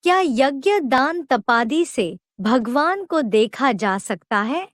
क्या यज्ञ दान तपादि से भगवान को देखा जा सकता है?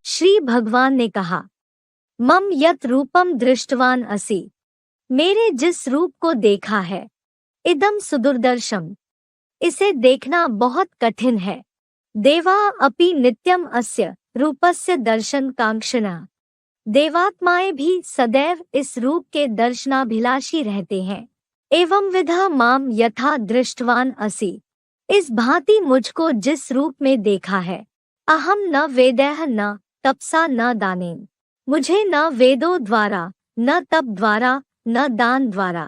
श्री भगवान ने कहा, मम यत रूपम दृष्टवान असि, मेरे जिस रूप को देखा है, इदम सुदुर्दर्शम, इसे देखना बहुत कठिन है। देवा अपि नित्यम अस्य रूपस्य दर्शन कांक्षिणा, देवात्माएं भी सदैव इस रूप के दर्शनाभिलाषी रहते हैं। एवं विधा माम यथा दृष्टवान असि, इस भांति मुझको जिस रूप में देखा है, अहम न वेदैः न तपसा न दानेन, मुझे न वेदों द्वारा, न तप द्वारा, न दान द्वारा,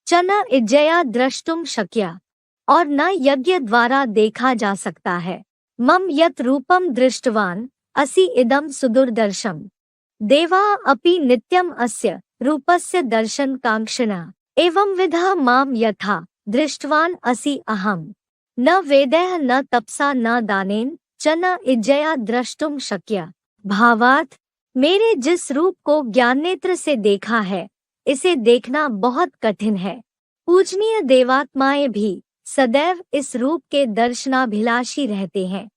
च न इज्जया द्रष्टुम शक्या, और न यज्ञ द्वारा देखा जा सकता है। मम यत रूपम दृष्टवान असि इदम सुदुर्दर्शम, देवा अपि नित्यम अस्य रूपस्य दर्शन कांक्षिणा, एवं विधा माम यथा दृष्टवान असि अहम न वेदैः न तपसा न दानेन च न इज्जया द्रष्टुम शक्या। भावार्थ, मेरे जिस रूप को ज्ञान नेत्र से देखा है, इसे देखना बहुत कठिन है। पूजनीय देवात्माएं भी सदैव इस रूप के दर्शनाभिलाषी रहते हैं।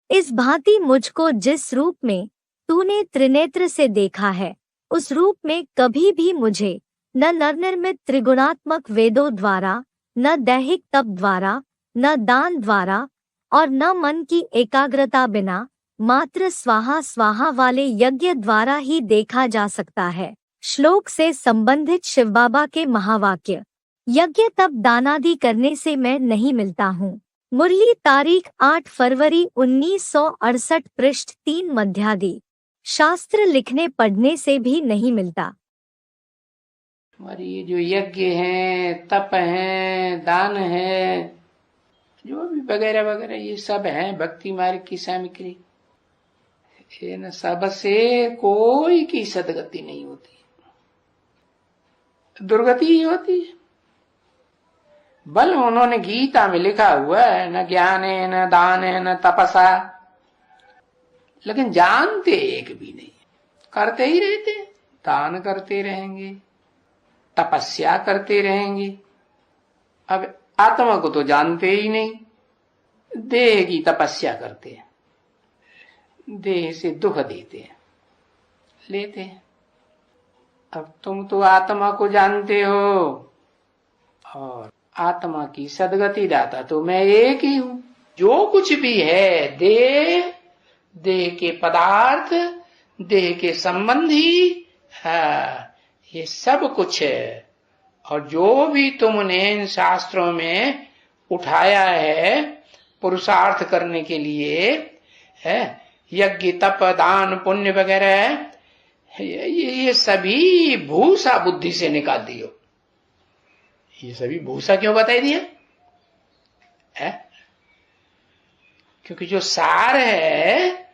इस भांति मुझको जिस रूप में तूने त्रिनेत्र से देखा है, उस रूप में कभी भी मुझे न नवनिर्मित त्रिगुणात्मक वेदों द्वारा, न दैहिक तप द्वारा, न दान द्वारा, और न मन की एकाग्रता बिना मात्र स्वाहा स्वाहा वाले यज्ञ द्वारा ही देखा जा सकता है। श्लोक से संबंधित शिव बाबा के महावाक्य। यज्ञ तप दानादि करने से मैं नहीं मिलता हूँ। मुरली तारीख 8 फरवरी 1968 पृष्ठ 3 मध्यादि। शास्त्र लिखने पढ़ने से भी नहीं मिलता। हमारी ये जो यज्ञ है, तप है, दान है, जो भी वगैरह वगैरह ये सब है भक्ति मार्ग की सामग्री, इन सब से कोई की सदगति नहीं होती, दुर्गति ही होती है। बल उन्होंने गीता में लिखा हुआ है, न ज्ञान है, न दान है, न तपसा, लेकिन जानते एक भी नहीं, करते ही रहते, दान करते रहेंगे, तपस्या करते रहेंगे। अब आत्मा को तो जानते ही नहीं, देह की तपस्या करते हैं, देह से दुख देते हैं, लेते हैं। अब तुम तो आत्मा को जानते हो, और आत्मा की सदगति दाता तो मैं एक ही हूं। जो कुछ भी है देह, देह के पदार्थ, देह के संबंधी, ये सब कुछ है। और जो भी तुमने इन शास्त्रों में उठाया है पुरुषार्थ करने के लिए, है यज्ञ तप दान पुण्य वगैरह, ये सभी भूसा बुद्धि से निकाल दियो। ये सभी भूसा क्यों बताई दिया है? क्योंकि जो सार है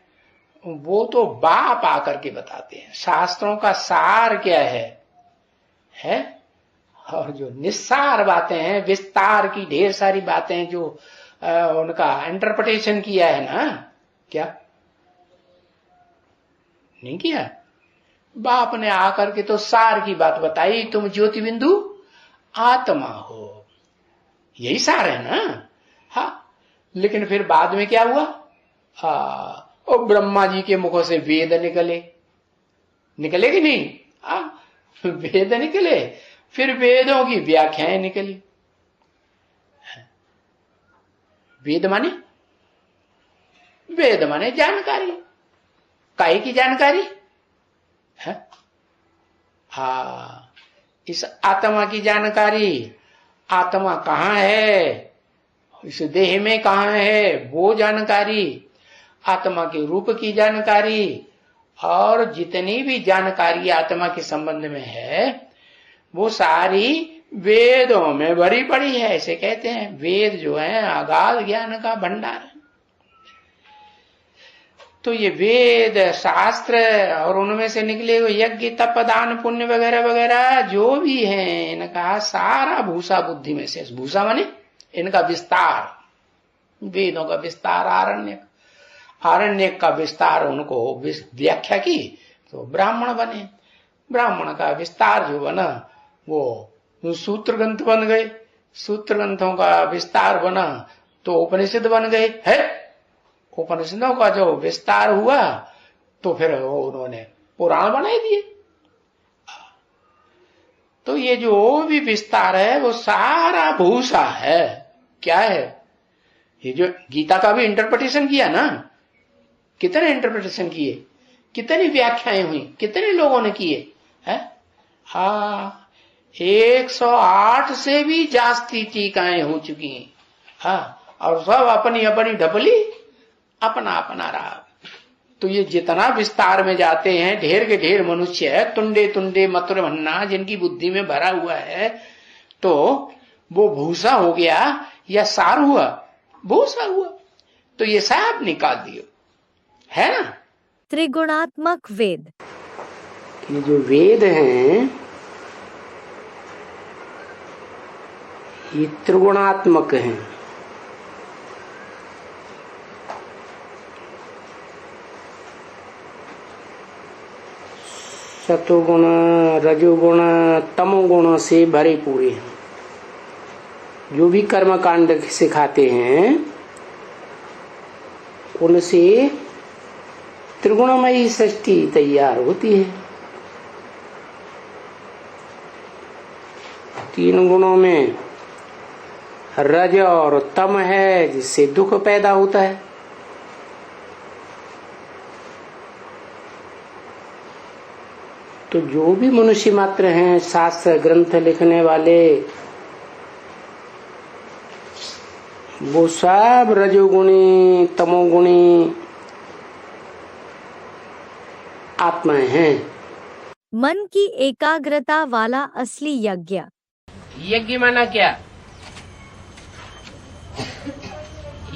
वो तो बाप आकर के बताते हैं। शास्त्रों का सार क्या है? और जो निस्सार बातें हैं, विस्तार की ढेर सारी बातें जो उनका इंटरप्रिटेशन किया है ना, क्या नहीं किया? बाप ने आकर के तो सार की बात बताई, तुम ज्योति बिंदु आत्मा हो, यही सार है ना। हाँ, लेकिन फिर बाद में क्या हुआ? और ब्रह्मा जी के मुखों से वेद निकले कि नहीं? वेद निकले, फिर वेदों की व्याख्याएं निकली। वेद माने जानकारी, काहे की जानकारी है? इस आत्मा की जानकारी, आत्मा कहाँ है, इस देह में कहाँ है, वो जानकारी, आत्मा के रूप की जानकारी और जितनी भी जानकारी आत्मा के संबंध में है वो सारी वेदों में भरी पड़ी है। ऐसे कहते हैं वेद जो है अगाध ज्ञान का भंडार। तो ये वेद शास्त्र और उनमें से निकले हुए यज्ञ तप दान पुण्य वगैरह वगैरह जो भी है इनका सारा भूसा बुद्धि में से, भूसा माने इनका विस्तार, वेदों का विस्तार, आरण्यक का विस्तार उनको व्याख्या की तो ब्राह्मण बने। ब्राह्मण का विस्तार जो बना वो सूत्र ग्रंथ बन गए, सूत्र ग्रंथों का विस्तार बना तो उपनिषद बन गए है। उपनिषदों का जो विस्तार हुआ तो फिर उन्होंने पुराण बना दिए। तो ये जो भी विस्तार है वो सारा भूसा है। क्या है? ये जो गीता का भी इंटरप्रिटेशन किया ना, कितने इंटरप्रिटेशन किए, कितनी व्याख्याएं हुई, कितने लोगों ने किए हैं? हाँ, 108 से भी जास्ती टीकाएं हो चुकी हैं। हाँ, और सब अपनी अपनी ढपली अपना अपना रहा। तो ये जितना विस्तार में जाते हैं ढेर के ढेर मनुष्य है, तुंडे तुंडे मत्र भन्ना जिनकी बुद्धि में भरा हुआ है, तो वो भूसा हो गया या सार हुआ? भूसा हुआ। तो ये सब निकाल दियो, है ना। त्रिगुणात्मक वेद, ये जो वेद हैं ये त्रिगुणात्मक हैं। सतोगुण, रजोगुण, तमोगुण से भरे पूरे हैं। जो भी कर्म कांड सिखाते हैं उनसे त्रिगुणमयी सृष्टि तैयार होती है। 3 गुणों में रज और तम है जिससे दुख पैदा होता है। तो जो भी मनुष्य मात्र हैं, शास्त्र ग्रंथ लिखने वाले, वो सब रजोगुणी तमोगुणी आत्माएं हैं। मन की एकाग्रता वाला असली यज्ञ। यज्ञ माना क्या?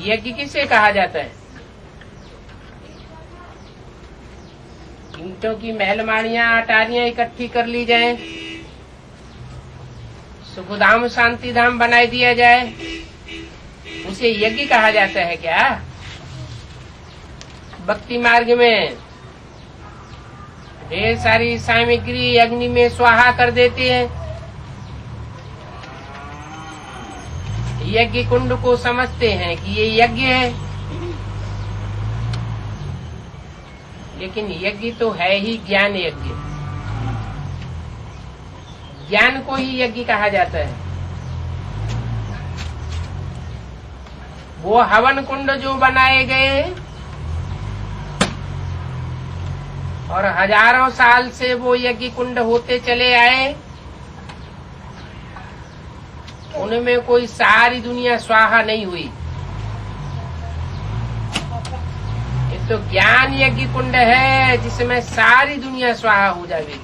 यज्ञ किसे कहा जाता है? ईंटों की महलमाड़ियां अटारियां इकट्ठी कर ली जाएं, सुखधाम शांति धाम बनाई दिया जाए, उसे यज्ञ कहा जाता है क्या? भक्ति मार्ग में ढेर सारी सामग्री अग्नि में स्वाहा कर देते हैं, यज्ञ कुंड को समझते हैं कि ये यज्ञ है, लेकिन यज्ञ तो है ही ज्ञान यज्ञ। ज्ञान को ही यज्ञ कहा जाता है। वो हवन कुंड जो बनाए गए और हजारों साल से वो यज्ञ कुंड होते चले आए, उनमें कोई सारी दुनिया स्वाहा नहीं हुई। ये तो ज्ञान यज्ञ कुंड है जिसमें सारी दुनिया स्वाहा हो जाएगी।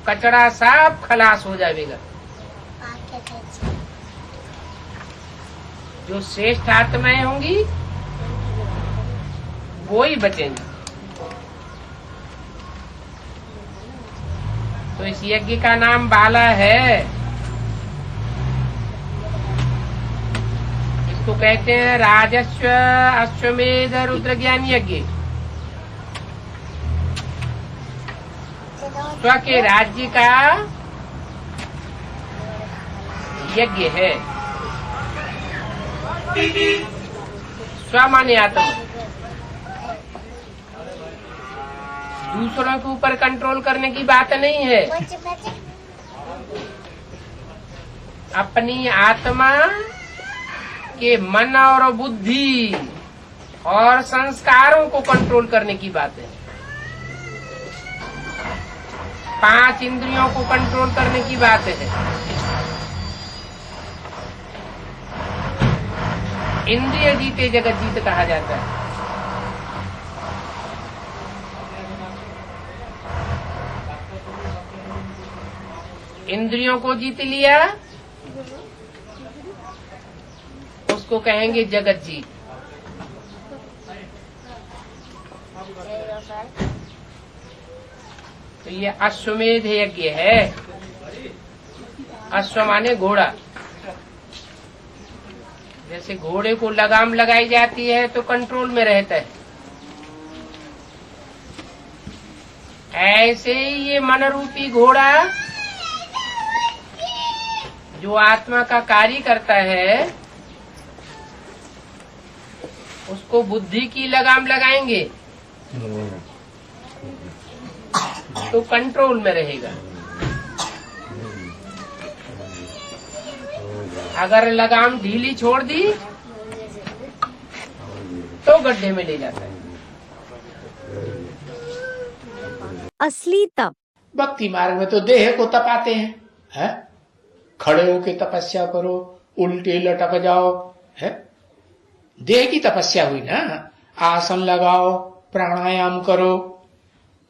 कचरा सब खलास हो जाएगा। जो श्रेष्ठ आत्माएं होंगी वो ही बचेंगी। तो इस यज्ञ का नाम बाला है। इसको कहते हैं राजस्व अश्वमेध रुद्र ज्ञान यज्ञ। स्व के राज्य का यज्ञ है। स्व माने आत्मा। दूसरों के ऊपर कंट्रोल करने की बात नहीं है। अपनी आत्मा के मन और बुद्धि और संस्कारों को कंट्रोल करने की बात है। 5 इंद्रियों को कंट्रोल करने की बात है। इंद्रिय जीते जगत जीत कहा जाता है। इंद्रियों को जीत लिया उसको कहेंगे जगत जीत। तो ये अश्वमेध यज्ञ है। अश्व माने घोड़ा। जैसे घोड़े को लगाम लगाई जाती है तो कंट्रोल में रहता है, ऐसे ही ये मन रूपी घोड़ा जो आत्मा का कार्य करता है उसको बुद्धि की लगाम लगाएंगे तो कंट्रोल में रहेगा। अगर लगाम ढीली छोड़ दी तो गड्ढे में ले जाता है। असली तप। भक्ति मार्ग में तो देह को तपाते हैं, खड़े होके तपस्या करो, उल्टे लटक जाओ, है देह की तपस्या हुई ना। आसन लगाओ, प्राणायाम करो,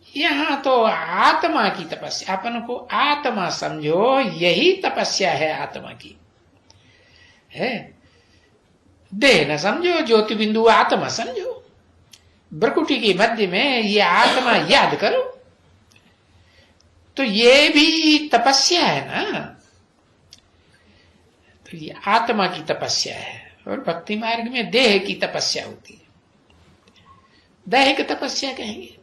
यहाँ तो आत्मा की तपस्या। अपन को आत्मा समझो, यही तपस्या है आत्मा की, है। देह न समझो, ज्योति बिंदु आत्मा समझो। भ्रकुटी के मध्य में ये आत्मा याद करो, तो ये भी तपस्या है ना। तो ये आत्मा की तपस्या है। और भक्ति मार्ग में देह की तपस्या होती है, दैहिक तपस्या कहेंगे।